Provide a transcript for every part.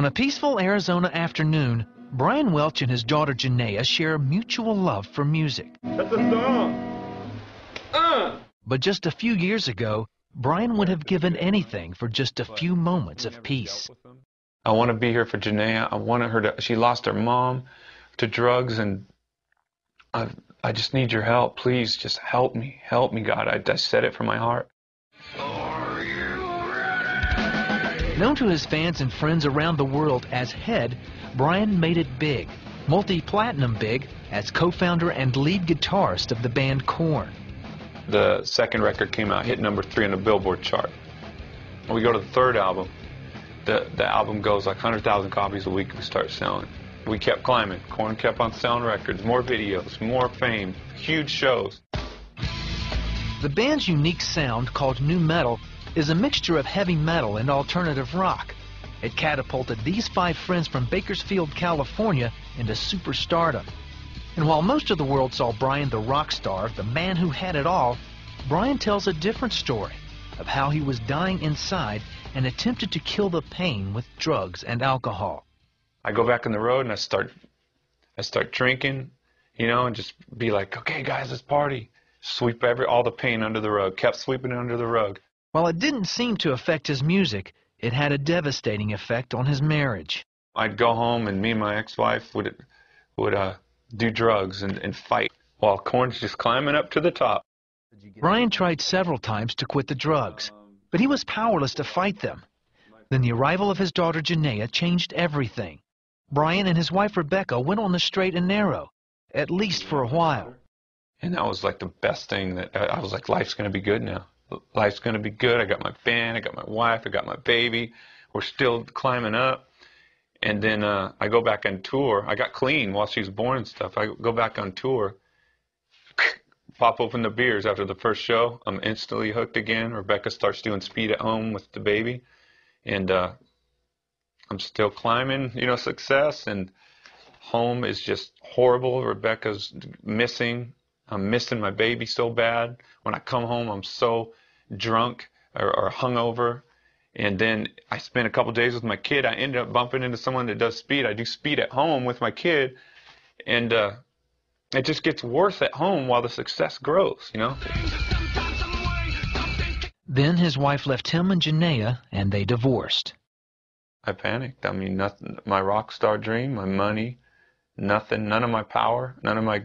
On a peaceful Arizona afternoon, Brian Welch and his daughter Janaea share a mutual love for music. That's the song. But just a few years ago, Brian would have given anything for just a few moments of peace. I want to be here for Janaea. I wanted her to, she lost her mom to drugs, and I just need your help. Please, just help me, God. I said it from my heart. Are you ready? Known to his fans and friends around the world as Head, Brian made it big, multi-platinum big, as co-founder and lead guitarist of the band Korn. The second record came out, hit #3 on the Billboard chart. When we go to the third album, the album goes like 100,000 copies a week we start selling. We kept climbing. Korn kept on selling records, more videos, more fame, huge shows. The band's unique sound, called nu metal, is a mixture of heavy metal and alternative rock. It catapulted these 5 friends from Bakersfield, California into superstardom. And while most of the world saw Brian the rock star, the man who had it all, Brian tells a different story of how he was dying inside and attempted to kill the pain with drugs and alcohol. I go back on the road and I start drinking, you know, and just be like, okay guys, let's party. Sweep all the pain under the rug, kept sweeping it under the rug. While it didn't seem to affect his music, it had a devastating effect on his marriage. I'd go home and me and my ex-wife would do drugs and fight while Korn's just climbing up to the top. Brian tried several times to quit the drugs, but he was powerless to fight them. Then the arrival of his daughter Janaea changed everything. Brian and his wife Rebecca went on the straight and narrow, at least for a while. And that was like the best thing. That I was like, life's going to be good now. Life's going to be good. I got my band, I got my wife, I got my baby. We're still climbing up. And then I go back on tour. I got clean while she was born and stuff. I go back on tour, pop open the beers after the first show. I'm instantly hooked again. Rebecca starts doing speed at home with the baby. And I'm still climbing, you know, success. And home is just horrible. Rebecca's missing. I'm missing my baby so bad. When I come home, I'm so drunk or hungover. And then I spent a couple days with my kid. I ended up bumping into someone that does speed. I do speed at home with my kid. And it just gets worse at home while the success grows, you know? Then his wife left him and Janaea, and they divorced. I panicked. I mean, nothing. My rock star dream, my money, nothing, none of my power, none of my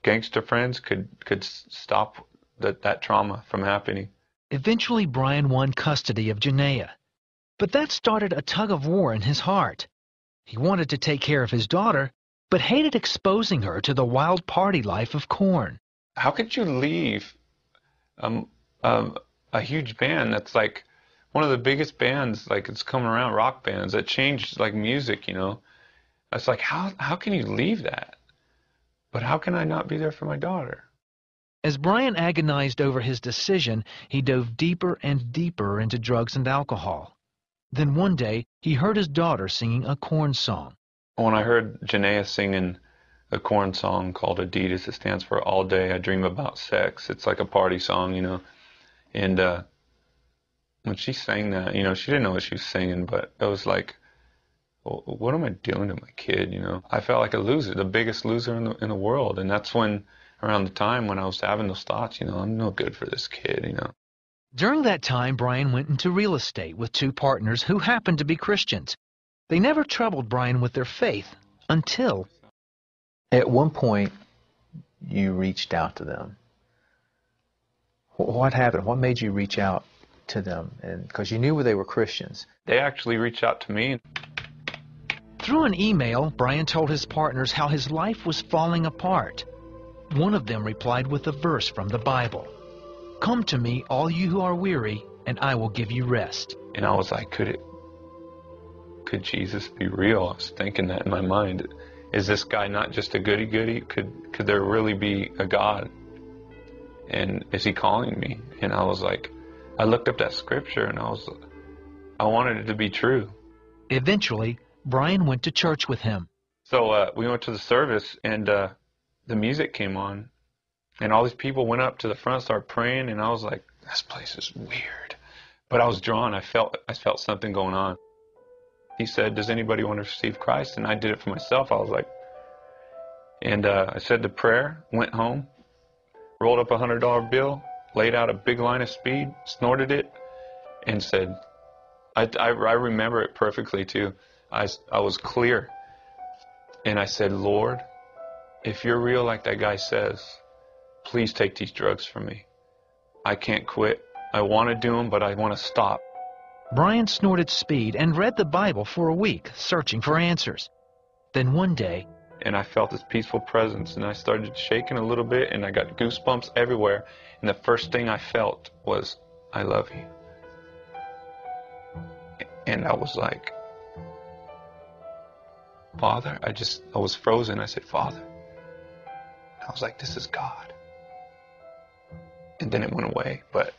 gangster friends could stop that trauma from happening. Eventually, Brian won custody of Janaea. But that started a tug-of-war in his heart. He wanted to take care of his daughter, but hated exposing her to the wild party life of Korn. How could you leave a huge band that's like one of the biggest bands, like it's coming around, rock bands that changed like music, you know? It's like, how can you leave that? But how can I not be there for my daughter? As Brian agonized over his decision, he dove deeper and deeper into drugs and alcohol. Then one day, he heard his daughter singing a Korn song. When I heard Janaea singing a Korn song called Adidas, it stands for All Day I Dream About Sex. It's like a party song, you know. And when she sang that, you know, she didn't know what she was singing, but it was like, well, what am I doing to my kid, you know? I felt like a loser, the biggest loser in the world. And that's when, around the time when I was having those thoughts, you know, I'm no good for this kid, you know. During that time, Brian went into real estate with 2 partners who happened to be Christians. They never troubled Brian with their faith until... At one point, you reached out to them. What happened? What made you reach out to them? And because you knew they were Christians. They actually reached out to me. Through an email, Brian told his partners how his life was falling apart. One of them replied with a verse from the Bible. "Come to me, all you who are weary, and I will give you rest." And I was like, could Jesus be real? I was thinking that in my mind. Is this guy not just a goody-goody? Could there really be a God? And is he calling me? And I was like, I looked up that scripture and I wanted it to be true. Eventually, Brian went to church with him. So we went to the service and the music came on and all these people went up to the front, started praying, and I was like, this place is weird. But I was drawn. I felt something going on. he said, does anybody want to receive Christ? And I did it for myself. I was like, and I said the prayer, went home, rolled up a $100 bill, laid out a big line of speed, snorted it, and said, I remember it perfectly too. I was clear. And I said, Lord, if you're real like that guy says, please take these drugs from me. I can't quit. I want to do them, but I want to stop. Brian snorted speed and read the Bible for a week, searching for answers. Then one day, and I felt this peaceful presence, and I started shaking a little bit, and I got goosebumps everywhere. And the first thing I felt was, I love you. And I was like, Father, I was frozen. I said, Father. And I was like, this is God. And then it went away, but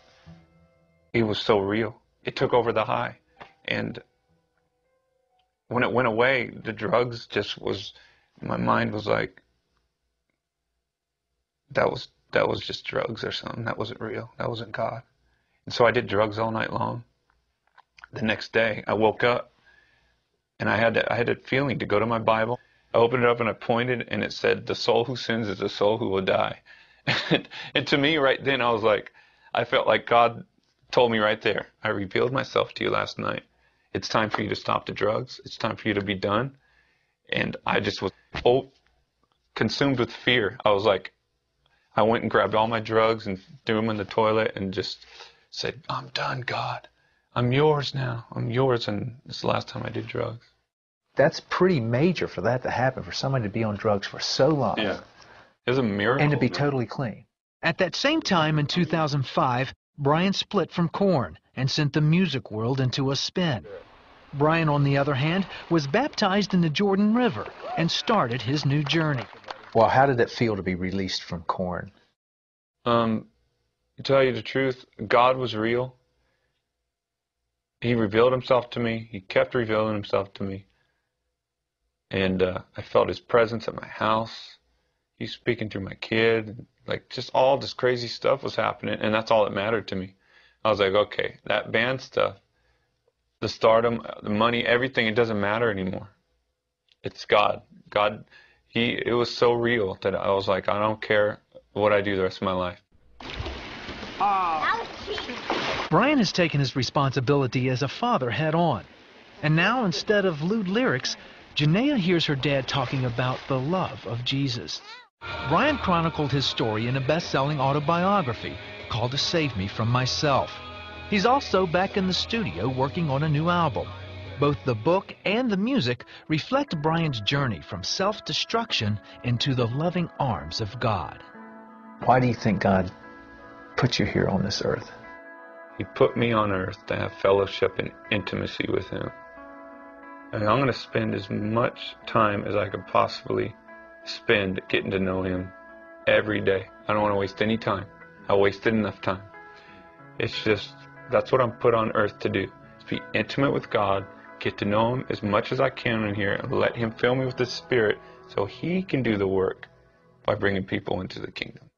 it was so real. It took over the high. And when it went away, the drugs just was, my mind was like, that was just drugs or something. That wasn't real. That wasn't God. And so I did drugs all night long. The next day, I woke up, and I had a feeling to go to my Bible. I opened it up and I pointed, and it said, the soul who sins is the soul who will die. And to me, right then, I was like, I felt like God told me right there, I revealed myself to you last night. It's time for you to stop the drugs. It's time for you to be done. And I just was consumed with fear. I was like, I went and grabbed all my drugs and threw them in the toilet and just said, I'm done, God. I'm yours now. I'm yours. And it's the last time I did drugs. That's pretty major for that to happen, for somebody to be on drugs for so long. Yeah. It was a miracle. And to be totally clean. at that same time in 2005, Brian split from Korn and sent the music world into a spin. Brian, on the other hand, was baptized in the Jordan River and started his new journey. Well, how did it feel to be released from Korn? To tell you the truth, God was real. He revealed himself to me. He kept revealing himself to me. And I felt his presence at my house. He's speaking through my kid. Like, just all this crazy stuff was happening, and that's all that mattered to me. I was like, okay, that band stuff, the stardom, the money, everything, it doesn't matter anymore. It's God. God, it was so real that I was like, I don't care what I do the rest of my life. Brian has taken his responsibility as a father head on. And now, instead of lewd lyrics, Janaea hears her dad talking about the love of Jesus. Brian chronicled his story in a best-selling autobiography called To Save Me From Myself. He's also back in the studio working on a new album. Both the book and the music reflect Brian's journey from self-destruction into the loving arms of God. Why do you think God put you here on this earth? He put me on earth to have fellowship and intimacy with him. And I'm going to spend as much time as I could possibly spend getting to know him every day. I don't want to waste any time. I wasted enough time. It's just, that's what I'm put on earth to do. Is be intimate with God, get to know him as much as I can in here, and let him fill me with his Spirit so he can do the work by bringing people into the kingdom.